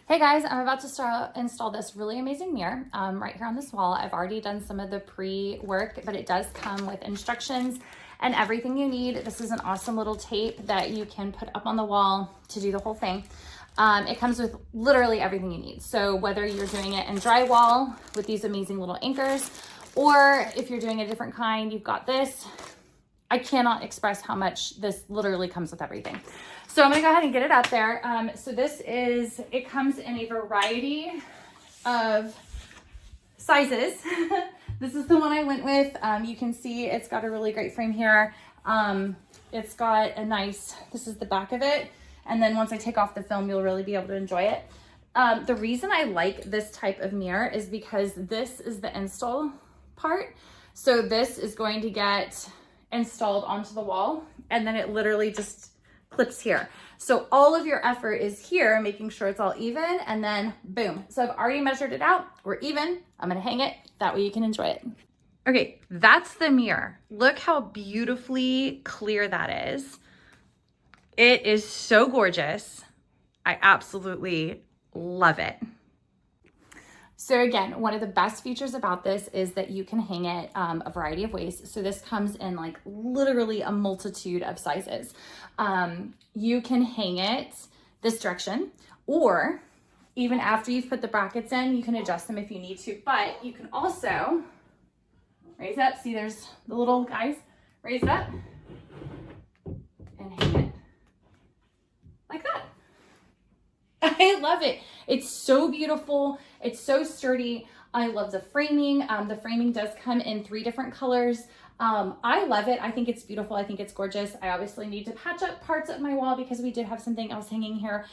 Hey guys, I'm about to install this really amazing mirror right here on this wall. I've already done some of the pre-work, but it does come with instructions and everything you need. This is an awesome little tape that you can put up on the wall to do the whole thing. It comes with literally everything you need. So whether you're doing it in drywall with these amazing little anchors, or if you're doing a different kind, you've got this. I cannot express how much this literally comes with everything. So I'm gonna go ahead and get it up there. So it comes in a variety of sizes. This is the one I went with. You can see it's got a really great frame here. It's got this is the back of it. And then once I take off the film, you'll really be able to enjoy it. The reason I like this type of mirror is because this is the install part. So this is going to get installed onto the wall, and then it literally just clips here. So all of your effort is here, making sure it's all even, and then boom. So I've already measured it out. We're even. I'm gonna hang it. That way you can enjoy it. Okay, that's the mirror. Look how beautifully clear that is. It is so gorgeous. I absolutely love it. So again, one of the best features about this is that you can hang it a variety of ways. So this comes in like literally a multitude of sizes. You can hang it this direction, or even after you've put the brackets in, you can adjust them if you need to, but you can also raise up. See, there's the little guys. Raise it up and hang it like that. I love it. It's so beautiful. It's so sturdy. I love the framing. The framing does come in 3 different colors. I love it. I think it's beautiful. I think it's gorgeous. I obviously need to patch up parts of my wall because we did have something else hanging here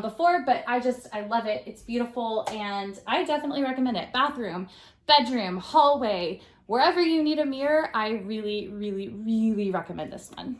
before, but I love it. It's beautiful, and I definitely recommend it. Bathroom, bedroom, hallway, wherever you need a mirror, I really, really, really recommend this one.